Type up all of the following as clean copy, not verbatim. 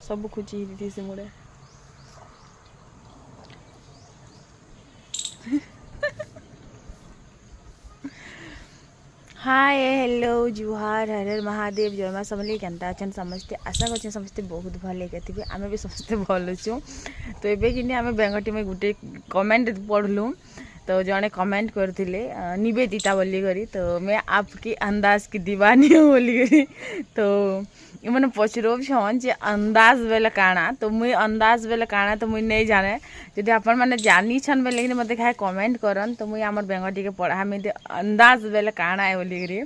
सब खुची थी से मुड़े हाय हेलो जुहार हर हर महादेव जय माँ समझे केन्ता अच्छा समस्ते आशा कर समस्ते बहुत भल थे आम भी समस्ते भल अच्छु तो ये कि आम बेंगटी में गोटे कमेंट पढ़लु तो जड़े कमेंट करते निवेदिता बोली करी तो मैं आपकी अंदाज की दीवानी हूँ बोली करी तो मैंने पचरो छन जे अंदाज बेले काଣା तो मुई अंदाज बेले काଣା तो मुई नहीं जाने जदि आपण मैंने जानी छन बेले कि मत खाए कमेंट करन तो मुई आमर बेंगटी के पढ़ा में अंदाज बेले काଣା है बोली करी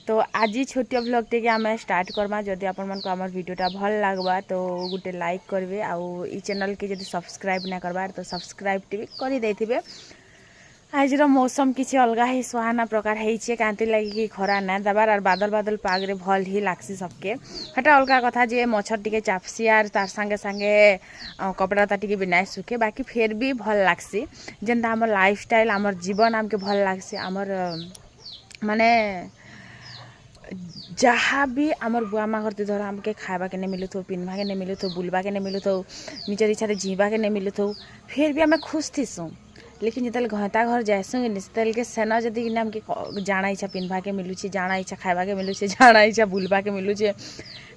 तो आज छोटिया ब्लॉग टे आम स्टार्ट करमा जदि आपण मन को आमर वीडियोटा भल लागबा तो गोटे लाइक करबे आउ ई चैनल के जदि सब्सक्राइब ना करबार तो सब्सक्राइब टी कर देथिबे। आज मौसम किसी अलग ही सुहाना प्रकार है कांति लगी कि खरा ना दबार और बादल बादल पागरे भल ही लागसी सबके हटा अलग कथा जे मच्छर टिके चापसी आर तार संगे संगे कपड़ा ता टिके बिना सुखे बाकी फिर भी भल लागसी जेनता हमर लाइफस्टाइल हमर जीवन आमके भल लागसी हमर माने जहाँ भी आमर बुआ माँ करते धर आमके खावा के नहीं मिलू थो पिन्हवा के नहीं मिलू थो बुलवा के नहीं मिलू थो निजर इच्छा जीवा के नहीं मिलू थो फिर भी आम खुश थीसुँ लेकिन जिते घंटा घर जाएसु के सेना जदि आमके जाना इच्छा पिन्हवा के मिलूचे जाना इच्छा खावा के मिलूचे जाना इच्छा बुलवा के मिलूचे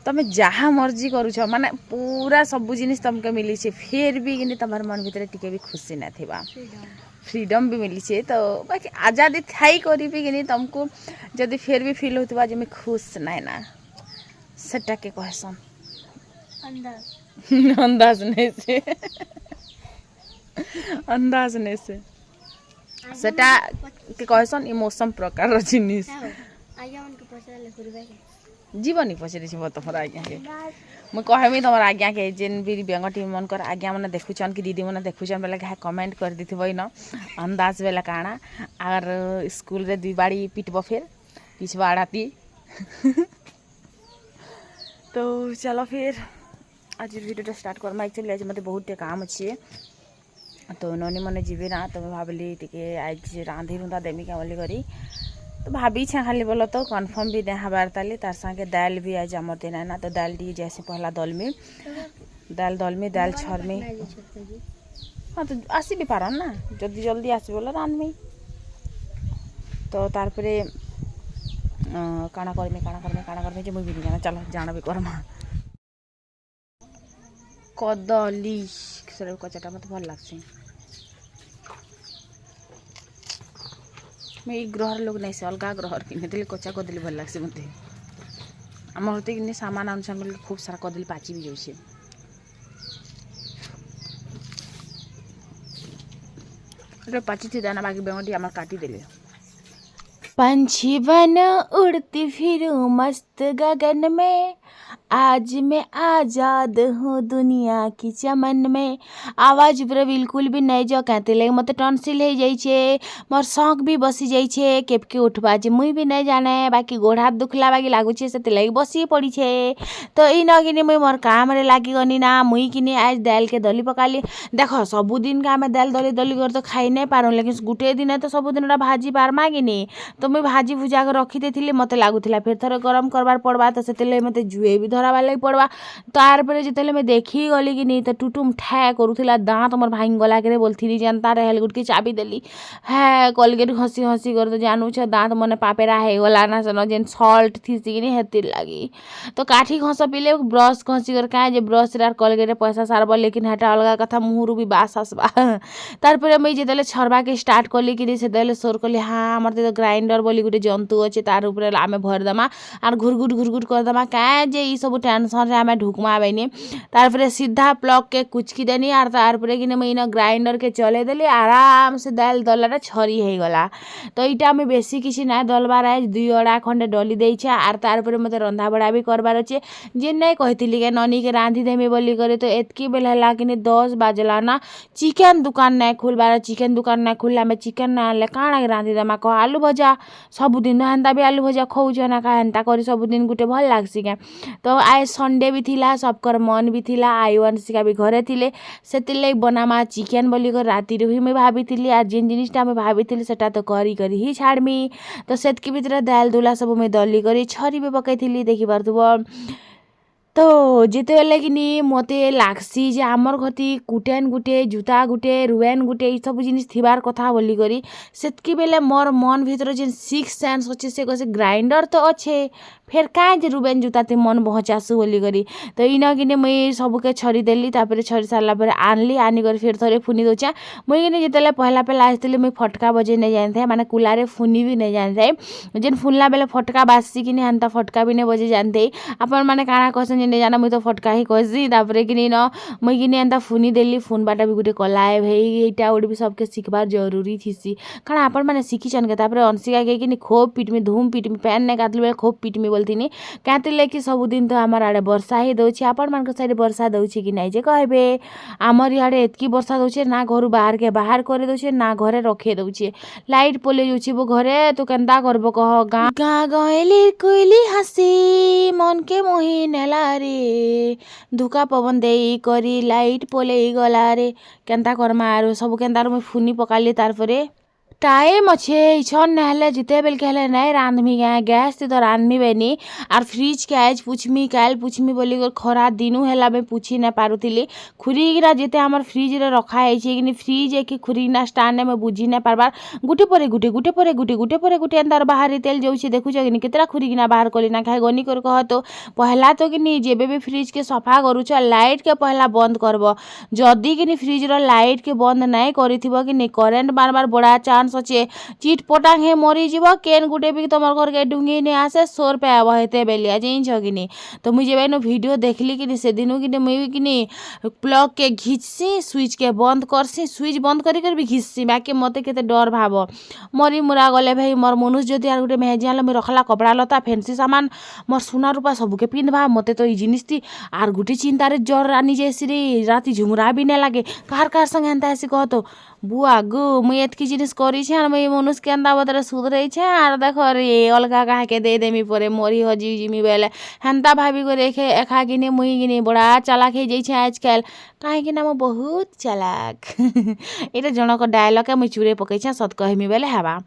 तुम जहाँ मर्जी करुछ माने पूरा सब जिनिस तुमके मिली फिर भी कि तुम मन भीतर टिके भी खुशी ना थिबा फ्रीडम भी मिली तो बाकी आजादी थाई करी भी कि तुमको जदि फिर भी फील होता जे मैं खुश नहीं ना सेटा के कहसन अंदाज अंदाज नहीं से अंदाज नहीं से सेटा के कहसन इमोशन प्रकार जिनिस जीवन पचरी तुम आज्ञा के मुझे कहमी तुम आज्ञा के जेन भी बेंगटी मनकर आज्ञा मैंने देखुचन कि दीदी मैंने देखुचन बेले घाए कमेंट कर दी न अंदाज बेले काଣା आर स्कूल रे दुई बाड़ी पिटब फिर पिछवा आड़ाती तो चलो फिर आज वीडियो स्टार्ट करमा एक्चुअली आज मत बहुत काम अच्छे तो ननी मैंने जीवे ना तो भाविली टे आज रांधि रुंधा देमी क्या बोली करी तो भाभी छे खाली बोलो तो कन्फर्म भी नहीं हबार ताली तार संगे दाल भी आज आमर दिन ना तो दाल दी जैसे पहला दलमी दाल छरमी हाँ तो आसी भी पार ना जल्दी जल्दी आस बोला रांधमी तो तारपरे काଣା करमी जे मुझे भी जाना चलो जाना भी करमा कदली कचाटा मत भल लगसी मैं ग्रहर लोग नहीं से अलग ग्रहर कि कचा कदली भल लगे मत आम होते कि सामान अनुसार बोले खूब सारा कदली पाची भी जाए पाची थी दाना बाकी बेंगटी आम काटी देले पंछी बन उड़ती फिरूं मस्त गगन में आज मैं आजाद हूँ दुनिया की चमन में आवाज पूरा बिल्कुल भी नहीं जो कहते लगे मत टनसिल हो जाइए मोर शौक भी बसी जाइए केपके उठवा जे मुई भी नहीं जाने बाकी गोड़ हाथ दुखला बाकी लगुचे से लगे बसी पड़ी छे तो इन कि मुई मोर काम रे लागी गनी ना मुई कि आज दाल के दली पकाली देख सबुदिन का आम दाल दली दली कर तो खाई नहीं पारूँ लेकिन गोटे दिन तो सबुदिन भाजी पारमा कि नहीं तो मुई भाजी भुजा कर रखी देती मत लगुला फिर थोड़े गरम करवार पड़वा तो से मत जुए भी धरावार लगे पड़वा तार पर जिते मैं देखी गली कि नहीं तो टुटुम ठा करूला दाँत मोर भांगी गला के बोलती जनता हेलगुट की चाबी देली है कलगेट हसी हसी कर तो जानू दाँत मन पापेरा हो गला ना सन जेन सल्ट थी कि हेतिर लगी तो काठी घस पीले ब्रश घसी कर क्या ब्रश रे कलगेट पैसा सारब लेकिन हेटा अलग कथा मुहरु भी बास आसबा तार पर मुझे जिते छरवा के स्टार्ट कली कि से सोर कली हाँ आमर तो ग्राइंडर बोली गोटे जंतु अच्छे तार ऊपर आम भरदेमा आर घुरघुट करदेमा क्या जे ये सब टेंशन आम ढुकमा बेनी तार सीधा प्लग के कुचकी देनी आर तार पर कि मुझे ग्राइंडर के चले देली आराम से दाल दलटा छरी हो गला तो यहाँ मुझे बेसी किसी ना दलबार आज 2 अड़ा खंडे डली देछे आर तार पर मत रंधा बड़ा भी करबार अच्छे जे नहीं कहती के ननी के रांधि देमी बोली करे तो एतकी बेला है कि 10 बाजला ना चिकेन दुकान नहीं खुलबार चिकेन दुकान नहीं खुलला में चिकेन ना आनले काଣା रांधि देमा कह आलू भजा सबुदिन हेन्ता भी आलू भजा खोज ना का हेन्ता करी सबुदिन गुटे भल लागसी क्या तो आज संडे भी थिला सबकर मन भी थिला आयुवंशिका भी घरे थिले से बनामा चिकेन बोली कर राति ही मुझे भाभी आज जिन जिनिसटा मुझे भाभी सेटा तो करी करी ही छाड़मी तो सेतकी भितर दाल दुला सब मुझे दली करी छरी भी पकई देखी पार्थुब तो ଯେତେବେଳେ କିନି ମୋତେ ଲାଗ୍ସି ଯେ ଆମର୍ ଘତି କୁଟେନ୍ ଗୁଟେ ଜୁତା ଗୁଟେ ରୁଏନ୍ ଗୁଟେ ଇ ସବୁ ଜିନିଷ୍ ଥିବାର୍ କଥା ବୋଲିକରି ସେତ୍କି ବେଲେ ମୋର୍ ମନ୍ ଭିତରେ ଯେନ୍ ସିକ୍ସ ସେନ୍ସ ଅଛେ ସେ କହେସି ଗ୍ରାଇଣ୍ଡର୍ ତ ଅଛେ ଫେର୍ କାଏଁ ଯେ ରୁବେନ୍ ଜୁତା ତେ ମନ୍ ବହଚାସୁ ବୋଲିକରି ତ ଇନ କିନି ମୁଇଁ ସବୁକେ ଛରି ଦେଲି ତାପରେ ଛରି ସାରିଲା ପରେ ଆନଲି ଆନିକରି ଫେର୍ ଥରେ ଫୁନି ଦଉଛେଁ ମୁଇଁ କିନି ଯେତେବେଳେ ପହେଲା ଆସିଥିଲି ମୁଇଁ ଫଟକା ବଜେଇ ନେଇ ଜାନିଥାଏ ମାନେ କୁଲାରେ ଫୁନି ବି ନେଇ ଜାନିଥାଏ ଯେନ୍ ଫୁନଲା ବେଲେ ଫଟକା ବାଜିକିନି ହେନ୍ତା ଫଟକା ବି ନେଇ ବଜେଇ ଜାନିଥାଏ ଆପଣମାନେ କାଣା କହେସନ୍ ଯେ ନେଇ ଜାନା ମୁଇଁ ତ ଫଟକା ହିଁ କହେସି ତାପରେ କିନି ନ ମୁଇଁ କିନି ଏନ୍ତା ଫୁନି ଦେଲି ଫୁନବାଟା ବି ଗୁଟେ କଲା ଏ ଭାଇ ଏଇଟା ଗୁଟେ ବି सबके ଶିଖବାର୍ ଜରୁରୀ ଥିସି କାଣା ଆପଣମାନେ ଶିଖିଛନ୍ କେ ତାପରେ ଅନସିକା କେ କିନି ଖୋବ୍ ପିଟମି ଧୁମ୍ ପିଟମି ପ୍ୟାନ୍ ନାଇଁ ଗାଧଲି ବେଲେ ଖୋବ୍ ପିଟମି बोलथिनी कातिले कि सबुदिन तो आमर आड़े वर्षा ही दउछि आपण मानक साइड वर्षा दउछि कि नाइ जे कहबे आमर इआड़े एतकी वर्षा दउछि ना घर बाहर के बाहर करे दउछि ना घरे रखे दउछि लाइट पले जाउछि बो घरे तो केनता करबो कह गाँ गएली कोइली हसी मन के मोहि नेला रे धुका पवन देई करी लाइट पले गला रे केनता करमा आरो सब केनतार मुई फुनी पकाली तार परे टाइम अच्छे इच्छन नहले जिते बेल कहले नहीं रांधमी गैस तो रांधमी बेनी आर फ्रिज के आज पूछमी काल पूछमी बोली खरा दिनू है मैं पूछी ना पारुली खुरीगिना जिते आमर फ्रिज रे रखा है कि फ्रिज है कि खुरीगिना स्टांड मैं बुझी ना पारबार गुटे परे गुटे गुटे परे गुटे गुटे परे गुटे अंदर बाहर तेल जाऊँगी देखुच कि केतरा खुरीगिना बाहर कली ना खाए गनी कर कह तो पहला तो कि जेबे भी फ्रिज के सफा करुच लाइट के पहला बंद करब जदि कि फ्रिज रो लाइट के बंद नहीं करिथिबो कि करेन्ट बार बार बड़ा चांस अच्छे चिट पटांग हे मरी जीव केन गुटे भी तुम घर के डुंगी नहीं आसे सोर पे आब हेते बेलिया जाइछ कि तो मुझे जेबे नो वीडियो देखली कि से दिनू कि मुई कि प्लग के घिचसी स्विच के बंद करसी स्विच बंद करी भी घिचसी बाकी मते केते डर भाव मरी मुरा गले भाई मोर मनुष्य जदि आर गुटे मेहजियाल मुई रखला कपड़ा लता फैंसी सामान मोर सोना रूपा सबके पिंधवा मते तो ई जिनिस ती आर गुटे चिंता रे जर आनी जैसी रे राती झुमरा भी नहीं लागे कार संग हेन्ता ऐसी कह तो बुआ गो मुई एतकी जिनिस करी मुई मनुष्य के अंदा बदरे सुधरई छे आर देख रे अलगा काहे के दे देमी परे मोरी हजी जिमी बेले हेन्ता भाभी को रेखे एखा किने मुई किने बड़ा चालाक हे जाइछे आजकल काहे कि ना मो बहुत चालाक एटा जनक डायलॉग मुई चूरे पकईछे सत कहमी बेले हेबा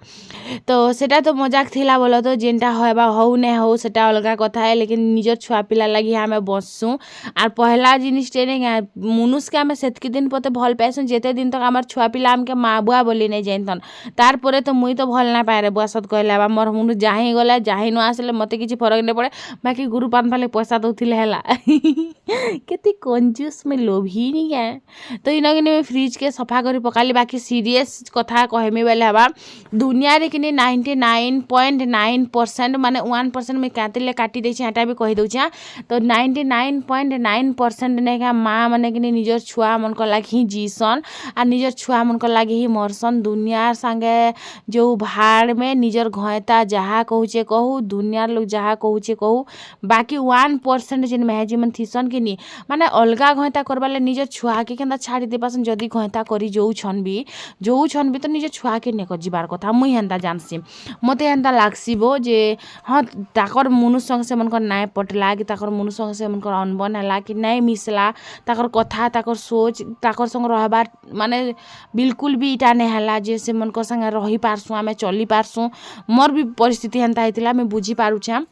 तो सेटा तो मजाक थिला बोलो तो जेनटा होबा हौ ने हौ सेटा अलगा कथा है लेकिन निजर छुआ पिला लगी आमे बससु आर पहला जिनिस टेने मनुष्य के आमे सेतकी दिन पते भल पाइसु जेते दिन तक आमर छुआ पिला आमके माँ बुआ बोली नहीं जानतन तार परे तो मुई तो भल ना पाए रे बुआ सत कहले मोर मुनु जाही गला जाही न आसले मते किछि फरक नहीं पड़े बाकी गुरु पान फाले पैसा दउथिले हैला केते कंजूस में लोभी नहीं है तो इना कि फ्रिज के सफा करी पकाली बाकी सीरियस कथा कहमी बेले हवा दुनिया रे किने 99.9% माने 1% में कातिले काटी देछि एटा भी कहि दउछा तो 99.9% ने माँ माने कि निजर छुआ मन को लागी जीसन आ निजर छुआ मन को लागी ही मरसन दुनियार संगे जो भाड़ में निजर घयता जहाँ कहूचे कहू दुनियार लोग जहाँ कहूचे कहू बाकी 1% जिन मेहजी मन थीसन कि नी माने अलगा घयता करबाले निजर छुआ के केंदा छाड़ी दे पासन जदी घयता करी जो छन भी तो निजर छुआ के ने कजिबार कथा मुई हेंदा जानसी मते हेंदा लागसिबो जे हाँ ताकर मनुष्य संग से मन को नाय पटला कि ताकर मनुष्य संग से मन को अनबन हला कि नाय मिसला ताकर कथा ताकर सोच ताकर संग रहबार माने बिल्कुल भी इटा नहीं हला जे से मन को संग रही पारसु आमे चली पारसु मोर भी परिस्थिति हेंता हेतिला मैं बुझी पारुछा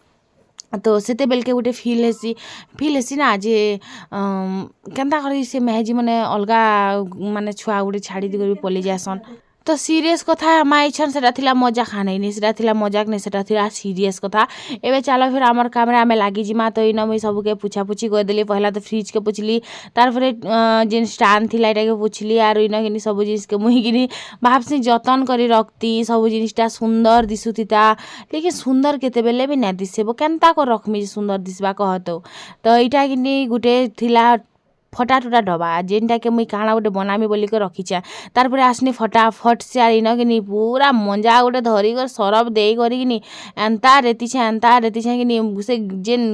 तो सेते बेलके गोटे फील हेसी ना जे केनता करी से मेहजी माने अलगा माने छुआ गोटे छाड़ी दी पलि जासन तो सीरियस कथा माइछन सेटा थिला मजाक हानै सेटा थिला मजाक नै सेटा थिला सीरियस कथा एबे चलो फिर आमर कैमरा में लागी जिमा तो इन मुई सबके पूछा पूछी कर देली पहला तो फ्रिज के पूछली तार फिर जेन स्टैंड थिला एटा के पूछली आर इन किनी सब जिनिस के मुई किनी भाबसी जतन करी रखती सब जिनिसटा सुंदर दिसुतिता लेकिन सुंदर केते बेले भी ना दिसेबो केनता को रखमी सुंदर दिसबा कहतो तो इटा किनी गुटे थिला फटा टुटा डबा जेनटा के मुई काଣା गोटे बनामी बोली के रखीचा तार पर आसनी फटाफट से आर इन कि पूरा मंजा गोटे धरी कर सरफ दे करी कि एंता रेती छे कि से जेन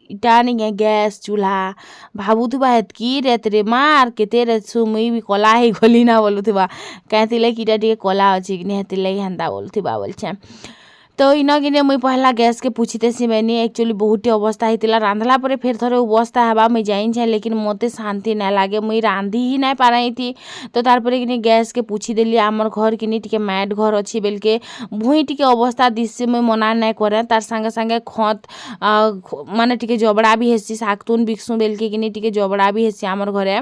इटा नहीं गैस चूल्हा भावुथुबा हेतकी रेत रे मार केते रेतसु मुई भी कला ही गली ना बोलुथुबा कहतिले कि इटा टिके कला अछि कि हेतिले हेंता बोलुथुबा बोलछे तो इन किने मुई पहला गैस के पूछीतेसी मैंने एक्चुअली बहुत अवस्था होता रांधला पर फिर थोड़े अवस्था हवा मुई जाइछे लेकिन मते शांति ना लगे मुई रांधि ही ना पाराई थी। तो तारपरे किने गैस के पूछीदेली आमर घर किनी टिके मैट घर अच्छी बेलके भुई टिके अवस्था दिशे मुई मना ना करे तार संगे संगे खत माने टिके जबड़ा भी हेसी शाकतुन बिकसु बेलके किनी टिके जबड़ा भी हेसी आमर घरे।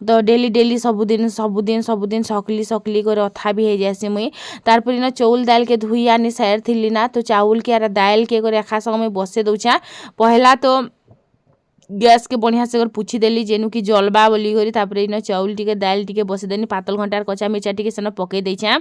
तो डेली सबुदिन सकली सकली करे अथा भी हो जासी मुई तारपर इन चौल दाल के धुई आनी साइड थी ना। तो चाउल के दाल के एका संगे बसे दौछा पहला तो गैस के बढ़िया से पूछी देली जेनु कि जलबा बोली करी तापरे इन चाउल टिके दाल टिके बसेदेनी पातल घंटार कचा मिर्चा टिके सेन पकई देछा।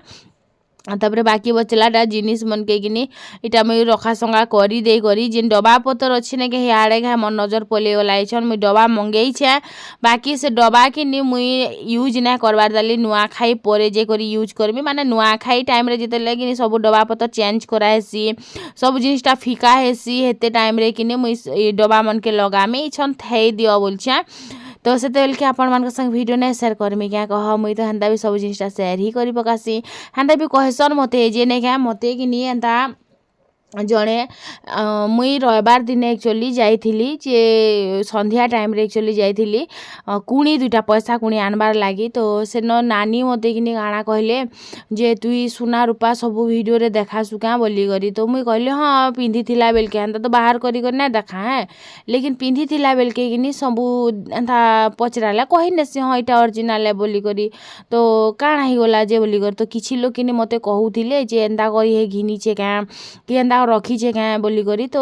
तापरे बाकी बचलाटा जिनिस मन के किनी इटा मुई रखा संगा करी दे करी जिन डबा पतर अच्छी ना के आड़े घा मन नजर पले गलाइछन मुई डबा मंगई छे बाकी से डबा किनी मुई यूज ना करबार दाली नुआ खाई परे जे करी यूज करमी माने नुआ खाई टाइम रे जेते लगी सब डबा पतर चेंज कराहेसी सब जिनिसटा फिका हेसी हेते टाइम रे किनी मुई डबा मन के लगामी इछन थई दियो बोलछा। तो से के आपण मान संग वीडियो नहीं शेयर करमी क्या कह मुई तो हेन्ता भी सब जिनिसटा शेयर ही करी पकासी हेन्ता भी कहसन मते जे नहीं क्या मते कि नहीं एंता जड़े मुई रविवार दिन एक्चुअली जाइथिली जे संध्या टाइम रे एक्चुअली जाइथिली कुणी दुटा पैसा कुणी आनबार लागी। तो सेन नानी मते किनी गाना कहले जे तुई सुना रूपा सब वीडियो रे देखासु क्या बोली करी। तो मुई कहले हाँ पिंधि थिला बेल के एंता तो बाहर करी कर ना देखा है लेकिन पिंधि थिला बेल के किनी सबू एंता पचराला कहि नेसी हाँ इटा ओरिजिनल है बोली करी। तो काଣା ही गला जे बोली कर तो किछि लोग किनी मते कहउथिले जे एंता करी हे घिनीचे क्या कि एंता रखीचे क्या बोली करी। तो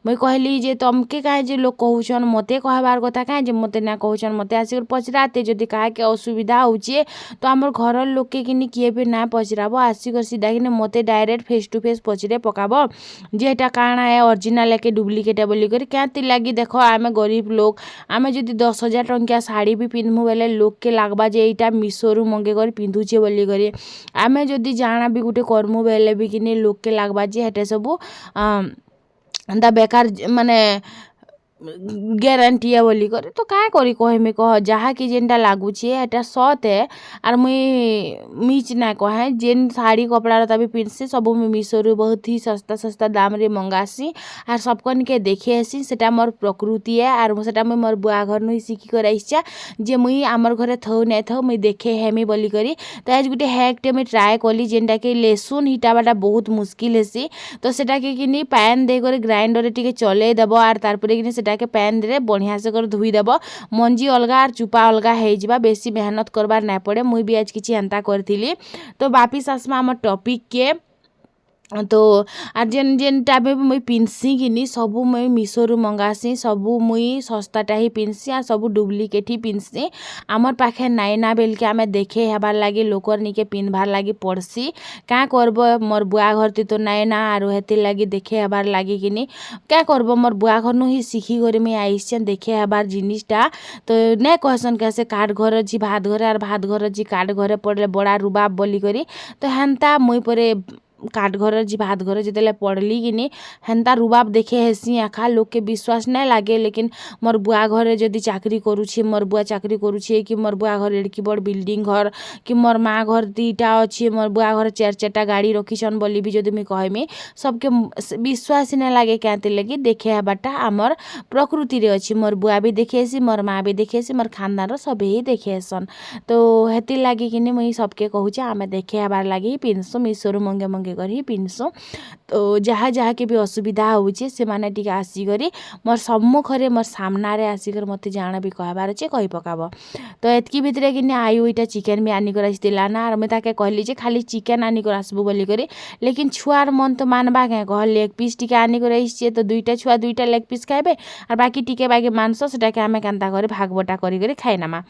मुई कहली जे तमके कहे जे लोग कहउछन मते कहबार कथा कहे जे मते ना कहउछन मते आसिकर पचराते जदि काहे के असुविधा होउचे तो हमर घर लोग के किनी किए पे ना पचराबो आसिकर सीधा किनी मते डायरेक्ट फेस टू फेस पचरे पकाबो जे एटा काଣା है ओरिजिनल है के डुप्लीकेट है बोली करी क्या लगी देखो आमे गरीब लोग आमे जदि 10,000 टंकिया साड़ी भी पिंधमु बेले लोग के लागबा जे एटा मिशोरू मंगे कर पिंधुचे बोली करी आमे जदि जाना भी गुटे करमु बेले भी किनी लोग के लागबा जे हेटे सबू बेकार माने ग्यारंटी है बोली करे। तो क्या करी कहमी कह जहाँ कि जेनटा लागुचे एटा सत है आर मुई मिच ना कहे जेन साड़ी कपड़ा तभी पिंधसी सब मुई मिशोरू बहुत ही सस्ता दाम रे मंगासी आर सबकन के देखे आसी सेटा मोर प्रकृति है आर सेटा मुई मोर बुआ घर नु शिखी कर आइछा जे मुई आमर घरे थौ नै थौ मुई देखे हेमी बोली करी। तो आज गुटे हैकटे मुई ट्राए कली जेनटा कि लेसुन हिटाबाटा बहुत मुश्किल हेसी। तो सेटा के किनी पैन दे कर ग्राइंडर रे टिके चले देबो आर तारपरे किनी सेटा के पैन रे बढ़िया से कर धुई देबो मंजी अलगा आर चुपा अलगा हे जिबा बेसी मेहनत करबार ना पड़े मुई भी आज किछि एंता करथिली। तो वापिस आसमा हमर टॉपिक के तो आर जेन जेन टाइम में मुई पिंधसी किनी सबू मुई मिशोरू मंगासी सबू मुई सस्ताटा ही पिंधसी आर सबू डुप्लीकेट ही पिंधसी आमर पाखे नाई ना बेल के आमे देखे हेबार लागी लोकर निके पिंधबार लागी पड़सी क्या करबो मोर बुआ घर ती तो नाई ना आरो हेतिर लागी देखे हेबार लागी किनी क्या करबो मोर बुआ घर नु ही शिखी करे मुई आइछन देखे हेबार जिनिसटा। तो नै कहसन कैसे काठ घर जी भात घरे आर भात घर जी काठ घरे पड़ले बड़ा रुबाब बोली करी। तो हेन्ता मुई परे काठ घर जी भात घर जिते पढ़ली किनी हेन्ता रुबाब देखे हेसी आखा लोग के विश्वास नहीं लागे लेकिन मोर बुआ घरे जदि चाकरी करुछे मोर बुआ चाकरी करुछे कि मोर बुआ घर एड़की बड़ बिल्डिंग घर कि मोर माँ घर दीटा अच्छे मोर बुआ घर 4 गाड़ी रखीछन बोली भी जदि मुई कहमी सबके विश्वास नहीं लागे क्या लगी देखे हेबाटा आमर प्रकृति रे अच्छी मोर बुआ भी देखेसी मोर माँ भी देखेसी मोर खानदान सब ही देखेसन। तो हेतिर लागी किनी मुई सबके कहूचे आमे देखे हेबार लागी पिंधसु मिशोरू मंगे मंगे कर ही पिंधसु। तो जहाँ जहाँ के भी असुविधा होउचे से माने टिके आसिकरी मोर सम्मुखरे मोर सामनारे आसिकर मते जाना भी कहबार अच्छे कहि पकाबो। तो एतकी भितरे किनी आयु इटा चिकेन भी आनी कर आइतिला ना आर मैं ताके कहली जे खाली चिकेन आनी कर आसबो बोली करी लेकिन छुआर मन तो मानबा के कह लेग पीस टिके आनी कर आइछे तो दुईटा छुआ दुईटा लेग पीस खाइबे आर बाकी टिके बागे मांस सेटा के आमे कांता करे भाग बटा करी करी खाइनामा।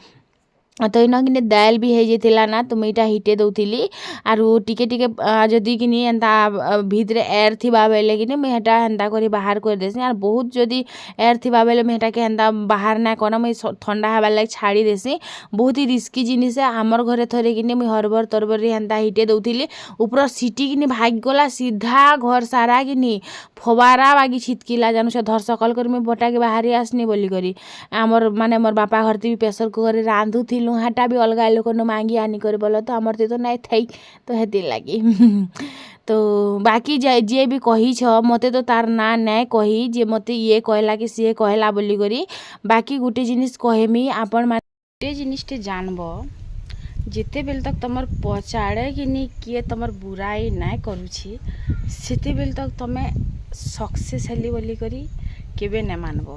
तो इन कि दाल भी हो जाता ना तो मुईटा हिटे दौली आर टिके टिके जदि कि एंता भितरे एयर थी बेले कि मुझे हेटा हेन्ता कर बाहर कर देसी आर बहुत जदि एयर थी बेले मुझे के हेन्ता बाहर ना कर मुझे ठंडा हबार लगे छाड़ी देसी बहुत ही रिस्की जिनिस है आमर घरे थरे कि मुझे हरबर तरबर हेन्ता हिटे दौली ऊपर सीटी कि भाग गला सीधा घर सारा कि फवारा बागी छिटकिला जानू से धरसकल कर मुझे बटा के बाहरी आसनी बोली करी आमर माने मोर बापा घर भी प्रेसर कुकर रांधुथिलु हाटा भी अलग लोग मांगी आनी कर बोल तो आमर तो नहीं थी तो हेतिर लगी। तो बाकी जे भी कही मते तो तार ना नाय कही जे मते ये कहला कि सी कहला बोली करी बाकी गोटे जिनिस कहमी आपण माने गोटे जिनिसटे जानब जिते बेल तक तुमर पचाड़े कि किए तुमर बुराई नाय करुछि सेते बेल तक तुमे सक्सेस हेली बोली करी केबे न मानब।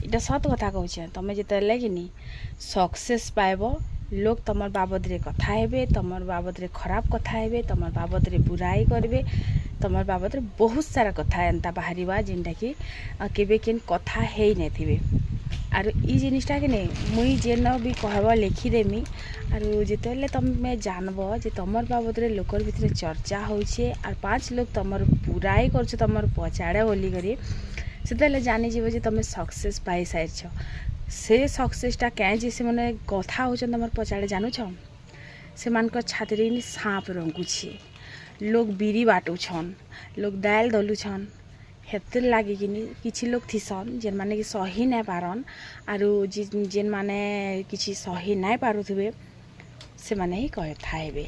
इटा सत कथा कहूँ तुम जिते कि सक्सेस पाइब लोग तुम बाबद रे कथा हेबे तुम बाबद रे खराब कथा हेबे तुम बाबद रे बुराई करबे तुम बाबद रे बहुत सारा कथा एंता बाहर जेनटा कि केबे केन कथा है नहीं आर ई जिनिसटा कि नहीं मुई जेन भी कहब लिखिदेमी आर जिते तुम जानब जे तुम बाबद रे लोकर भितर चर्चा होछे आर 5 लोग तुम बुराई कर तुम पचाड़े बोली करी से जानी जीव जे तुम सक्सेस पाई सारी से सक्सेसटा क्या जे से मैंने कथा हो तुम पचाड़े जानू से मान छाती सांप रंगुछे लोग बीरी बाटुछन लोग दाल दलुछन हेतर लगे कि लोग थीसन जेन माने कि सही नहीं पारन आरु जेन माने किसी सही नहीं पारुथबे से माने ही कथा हेबे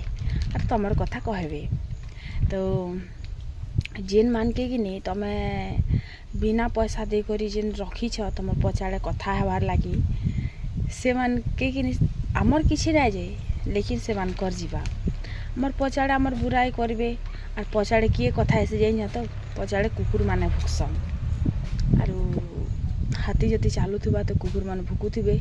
आर तुमर कथा कहबे। तो जेन मान के कि तुम बिना पैसा दे करी जेन रखी तुम पचाड़े कथा हेबार लगी से मान के कि आमर किसी ना जाए लेकिन से मान कर जीवा आमर पचाड़े आमर बुराई करबे आर पचाड़े किए कथा ऐसे जाइन तो पचाड़े कुकुर माने भुकसन आरु हाथी जति चलुवा तो कुकुर माने भुकुवे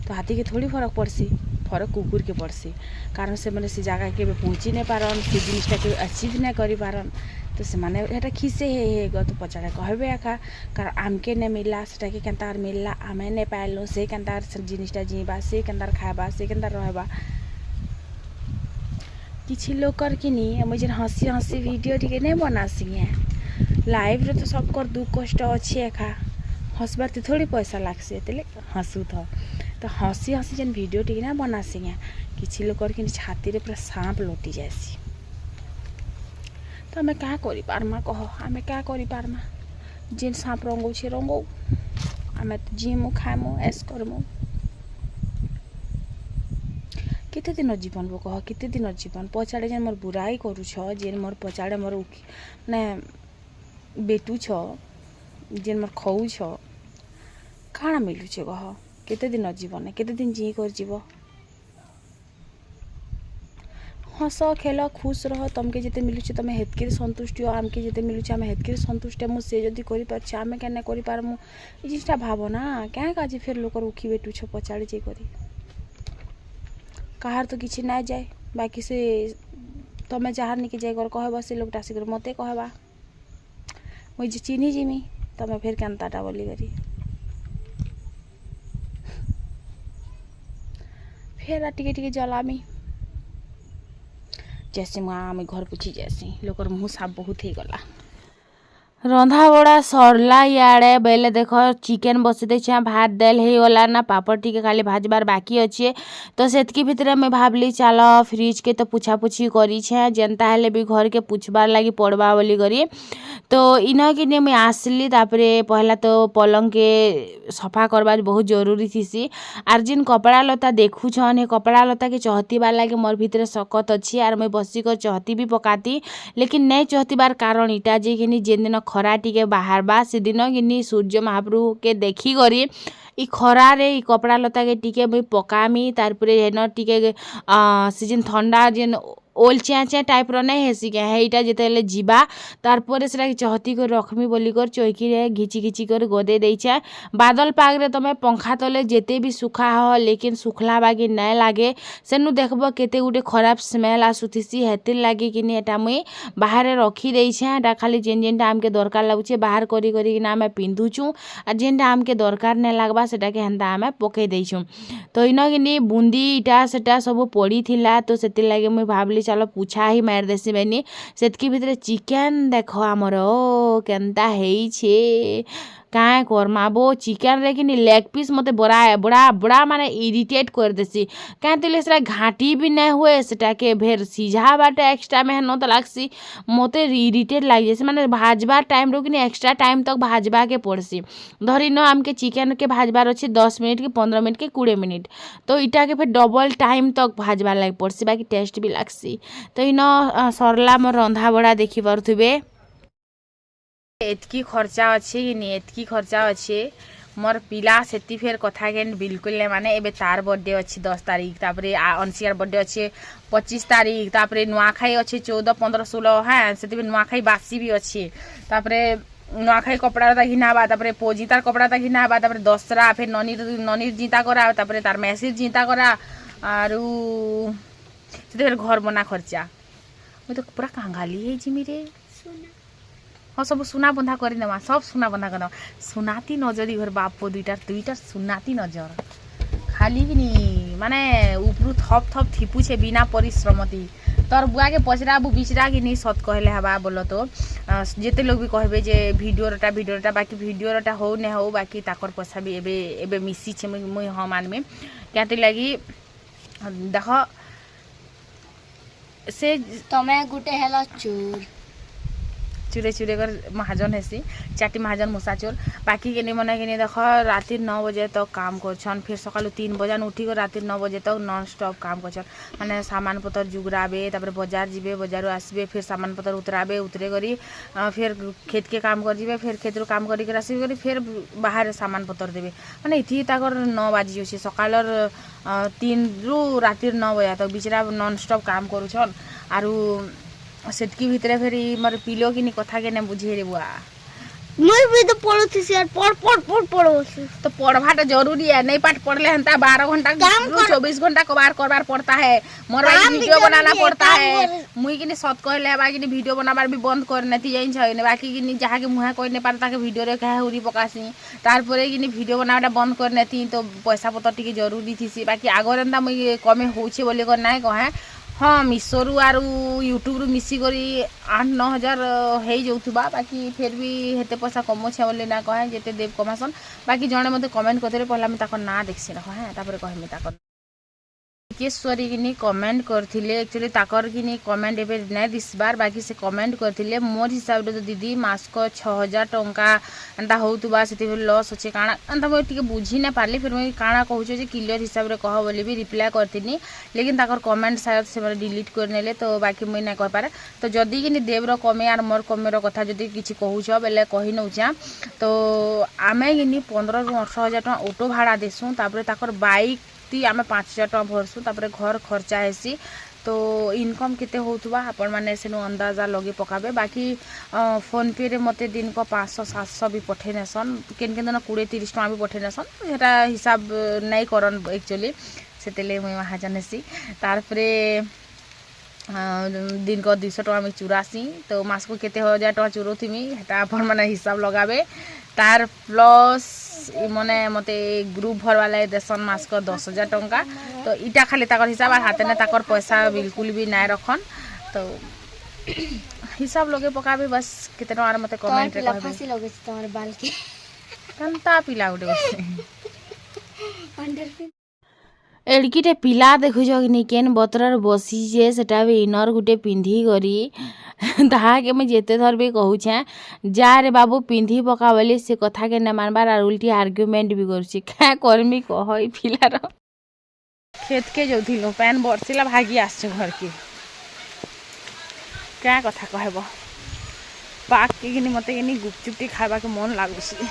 तो हाथी के थोड़ी फरक पड़सी फरक कुकुर के पड़सी कारण से मैंने से जगह के पहुँची नहीं पारन से जिनिसटा के अचीव नहीं करि पारन तो से माने एटा खिसे हे तो पचाड़े कहबे आखा कारण आमके नहीं मिलला सेटा के केनतार मिलला आमे नहीं पाइलु से केनतार जिनिसटा जीवा से केनतार खाइबा से केनतार रहबा किसी लोग कर कि मुझे हसी हसी वीडियो टी नहीं बनासी लाइव रे तो सबकर दुख कष्ट अच्छी एका हंसबार तो थोड़ी पैसा लागसी एतले हंसू तो हसी हसी जेन वीडियो टी ना बनासी किसी लोग कर छाती रे पूरा सांप लोटी जासी तो आम क्या करि पारमा कह आम क्या करि पारमा जेन सांप रंगौछे रंगौ आम जीमु खाइमु ऐस करमु केते दिन जीवन वो कह केते दिन जीवन पचाड़े जेन मोर बुराई करूछ जेन मोर पचाड़े मोर माने बेटू छ जेन मोर खाऊ छ काଣା मिलुछे कह केते दिन जीवन केते दिन जी कर जीव हस खेल खुश रह तुमके जिते मिलुछे तुम हेतके संतुष्टि हो आमके जिते मिलुछे आम हेतके संतुष्ट मु से जदि करि पारछे आमे केने करि पारमु ई जिसटा भावना क्या काजी फिर लोकर उखी बेटू छ पचाड़े जे करी कहार तो किसी ना जाए बाकी से तुम जहाँ निके जाए कहब से लोग आसिक मत कहबा मुझे चिन्ही जिमी तुम फिर केनताटा बोली करी फिर टिके जलामी जैसे मुझे घर पुछी जैसी लोकर मुँह साफ बहुत ही गला रंधा बड़ा सरला इे बेले देख चिकेन बसी दे भात दाल हो गला ना पापड़ टी खाली भाजबार बाकी अच्छे तो सेतकी भितर मैं भावली चल फ्रिज के तो पुछापुछी करी जेनता हेले भी घर के पुछबार लगी पड़वा बोली करी तो इन कि मुझे आसली तापरे पहला तो पलंग के सफा करवा बहुत जरूरी थी आर जिन कपड़ा लता देखुछन ये कपड़ा लता के चहतीबार लगे मोर भितर सकत अच्छी आर मैं बसिक चहती भी पकाती लेकिन नहीं चहतीबार कारण इटा जे कि जेन दिन खरा टिके बाहर बा से दिन कि सूर्य महाप्रभु के देखी करी ई खरा रे ई कपड़ा लता के टिके मुई पकामी तारपरे हेन टिके से जेन ठंडा जेन ओल चिया टाइप नहीं हेसी क्या है इटा जिते जीवा तारपर से चहती कर रखमी बोलिकर चौकी रे घिची घिची कर गदे देछे बादल पाग रे तमे पंखा तले जेते भी सुखा हो लेकिन सुखला बागी नहीं लागे सेनु देखब केते गुटे खराब स्मेल आसुथिसी हेतिर लागी कि एटा मुई बाहर रखी देछे एटा खाली जेन जेनटा आमके दरकार लागुचे बाहर करी करी कि आमे पिंधुछु आ जेनटा आमके दरकार नहीं लागबा सेटा के हेंता आमे पके देछु तो इन कि बुंदी इटा सेटा सब पड़ी थिला तो सेतिर लागी मुई भाबली चलो पूछा ही मार देसी बेनी सेतकी भितर चिकेन देख आमर केनता हेइछे କାଁ କର୍ମା ବୋ ଚିକେନ୍ରେ କିନି ଲେଗ୍ ପିସ୍ ମୋତେ ବଡ଼ା ମାନେ ଇରିଟେଟ୍ କରିଦେସି କାଁଥିଲେ ସେଟା ଘାଟି ବି ନାଇଁ ହୁଏ ସେଟାକେ ଫେର୍ ସିଝାବାଟା ଏକ୍ସଟ୍ରା ମେହନତ ଲାଗ୍ସି ମୋତେ ଇରିଟେଟ୍ ଲାଗିଯାଏସି ମାନେ ଭାଜବାର୍ ଟାଇମ୍ରୁ କିନି ଏକ୍ସଟ୍ରା ଟାଇମ୍ ତକ୍ ଭାଜବାକେ ପଡ଼୍ସି ଧରିନ ଆମକେ ଚିକେନ୍କେ ଭାଜବାର୍ ଅଛି 10 ମିନିଟ୍ କି 15 ମିନିଟ୍ କି 20 ମିନିଟ୍ ତ ଇଟାକେ ଫେର୍ ଡବଲ୍ ଟାଇମ୍ ତକ୍ ଭାଜବାର୍ ଲାଗି ପଡ଼୍ସି ବାକି ଟେଷ୍ଟ ବି ଲାଗ୍ସି ତ ଇନ ସରଲା ମୋର୍ ରନ୍ଧା ବଢ଼ା ଦେଖିପାରୁଥିବେ ଏତ୍କି ଖର୍ଚ୍ଚା ଅଛି କି ନି ଏତ୍କି ଖର୍ଚ୍ଚା ଅଛି मोर पिला सेती फेर कथा के बिल्कुल नहीं माने एबे तार बर्थडे अच्छी 10 तारीख तापरे अनसियार बर्थडे अच्छे 25 तारीख तापरे नुआखाई अच्छे 14 15 16 हाँ से नुआखाई बासी भी अच्छे तापरे नुआखाई कपड़ा घिनाबा तापरे पोजितार कपड़ा घिनाबा तापरे दसरा फिर ननीर जीता करा तापरे तार मैसेज जीता करा आरु से फिर घर बना खर्चा मुझे तो पूरा कांगाली है जिमी रे हाँ सब सुना बंधा कर सब सुना बंधा कर सुनाती नजरी घर बाप दुईटार सुनाती नजर खाली भी नहीं माने उपरू थप थप थिपुछे बिना परिश्रमती तोर बुआ के पचराबू बिचरा कि नहीं सत कहले हवा बोल तो जिते लोग भी कहबे जे भिडियोटा बाकी भिडियोटा हो ने हो बाकी ताकर पैसा भी एबे एबे मिसी छे मुई हाँ मानमे क्या लगी देख से तमे गुटे हेला चोर चूरे चूरे कर महाजन हेसी चाटी महाजन मुसा चोर बाकी के नहीं मना के नहीं देख राति 9 बजे तक काम करछन फिर सकाल 3 बजे उठी कर राति 9 बजे तक नॉन स्टॉप काम करछन माने सामान पतर जुगराबे तापर बाजार जीबे बाजार आसबे फिर सामान पतर उतराबे उतरे करी फिर खेत के काम कर जीबे फिर खेत रो काम करी कर आसबे करी फिर बाहर सामान पतर देबे माने इथि ताकर 9 बाजी होसी सकालर 3 रु राति 9 बजे तक बिचरा नॉन स्टॉप काम करूछन आरु सेटकी भितरे फेरी मोर पिलो कि कथा के ने बुझे रे बुआ मैं भी तो पढ़ती यार पढ़ तो पढ़वाटा जरूरी है नहीं पाठ पढ़ले हंता 12 घंटा 24 घंटा कबार करबार पड़ता है मोर भाई वीडियो बनाना पड़ता है मुई कि सत कहले बाकी वीडियो बनाबार भी बंद कर नथी जाइन छै ने बाकी कि जहा के मुहा कोइ ने पारता के वीडियो रे कहे उरी पकासी तार परे कि वीडियो बनाबाटा बंद कर नथी तो पैसा पतर टिके जरूरी थीसी बाकी आगरंता मुई कमे होउछे बोले कर नाय कहे हाँ मिशोरू आरु यूट्यूब रु मिसी करी 8-9 हजार हो जाऊथबा बाकी फिर भी हेते पैसा कम छे बोले ना कहे जेते देव कमासन बाकी जणे मते कमेंट करते पहला मैं ताको ना देखसी रख हां तापर कहमे ताको केश्वरी कि कमेंट करथिले एक्चुअली ताकर कि कमेंट एबे नै दिसबार बाकी से कमेंट करथिले मोर हिसाब रे तो दीदी मास को 6000 टंका एंता होतुबा सेति लॉस होचे काना एंता मैं टिके बुझी नै पारली फिर मैं काना कहू जे क्लियर हिसाब रे कह बोली भी रिप्लाई करथिनी लेकिन ताकर कमेंट शायद से डिलीट कर नेले तो बाकी मैं नै कह पारे तो जदी कि देव रो कमे आर मोर कमे रो कथा जदी किछि कहूछ बेले कहि नउचा तो आमे कि 15 रु 18000 टका ऑटो भाड़ा देसु तापर ताकर बाइक आम 5000 टका भरसु तापर घर खर्चा हेसी तो इनकम केते होतुबा आपण माने सेनु अंदाजा लगे पकाबे बाकी फोन पे रे मते दिन को 500-700 भी पठे नेसन केन केन 20-30 टका भी पठे नेसन सेटा हिसाब नै करन एक्चुअली सेतेले मैं महाजन हेसी तार परे दिन को 200 टका में चुरासी तो मास को केते 1000 टका चुरोथिमी हेटा आपण माने हिसाब लगाबे तार प्लस मने मते ग्रुप भर वाले देसन मास को 10,000 टंका तो इटा खाली ताकर हिसाब हाथे ने ताकर पैसा बिल्कुल भी ना रखन तो हिसाब लगे पकाबे बस कितना आर मते कमेंट रे कहबे फांसी लगे तोर बाल के कंता पिला उडे अंडर एड़कीटे पिला देखुछ कि केन बतरार बसी जे सेटा भी इनर गुटे पिंधी करी ताहा के मैं जेते थर भी कहूछे जा रे बाबू पिंधी पका बोली से कथा के न मानबार और उल्टी आर्गुमेंट भी करूछि क्या करमी कहई पिलार खेत के जोथिलो पैन बरसिला भागी आछे घर के क्या कथा कहबो पाक के किनी मते किनी गुपचुपटी खाबा के मन लागुछि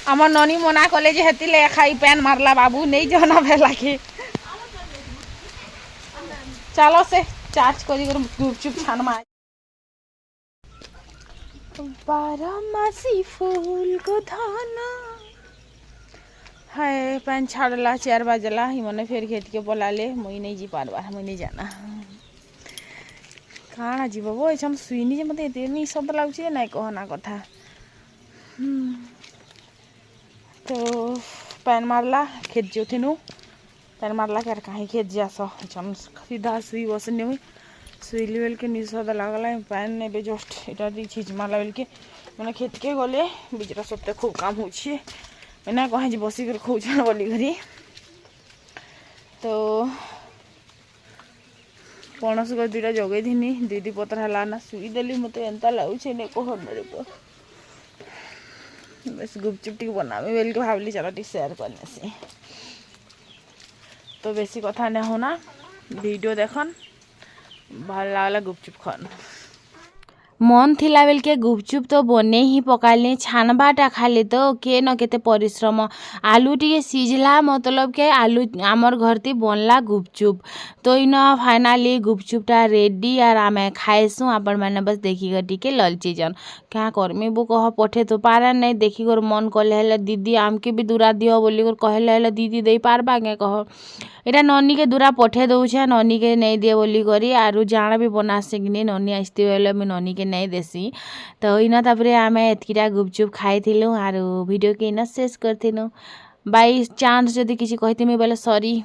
आमर ननी मना कले जे हेतिले खाई पैन मारला बाबू नहीं जाना भेला के चलो से चार्ज करी कर गुपचुप छान मा 12 मासी फूल को धाना है पैन छाड़ला 4 बजला ही मने फिर खेत के बोलाले मुई नहीं जी पारबा मुई नहीं जाना काना जीव वो हम सुईनी जे मते एते सब लागुछि नै कहना कथा तो पैन मारला खेत जोथिनु पैन मारला कर कहीं खेत जास हम सीधा सुई बसने शुइली बेल के निशा लागला पैन ने जस्ट इटा छिचमाला बेल के मैंने खेत के गले बिचरा सप्ताह खूब काम होछे मैंने कहे बसिक खोचन बोली घरी तो पणस गछ दुटा जगै थिनी दीदी पत्र हला ना शुईदेली मत एंता लगुचे ने कह बस गुपचुप टी बनामी बोल के भावली चलो टी शेयर करने से तो बेसी कथा नहीं होना वीडियो देखन भल लागला गुपचुप खान मन थिला बेल के गुपचुप तो बने ही पकाली छानबाटा खाली तो के न केते परिश्रम आलू टी सिझला मतलब के आलू आमर घर ती बनला गुपचुप तो इन फाइनाली गुपचुपटा रेडी और आम खाएसु आपण मैंने बस देखिक टिके ललचीजन क्या करमी बो कह पठे तो पारा नहीं देखिक मन कले दीदी आमके भी दूरा दियो बोलिक कहले दीदी दे पारबा के कह इटा ननी के दूरा पठे दौछे ननी के नहीं दिए बोली करी आरु जाना भी बनासे कि नहीं ननी आसती बोले मुझे ननी के नहीं देसी तो इन तापर आम एतकीटा गुपचुप खाइलु आरु वीडियो के इन शेष करथिलु बाई चांस जदि किसी कहती बोले सॉरी।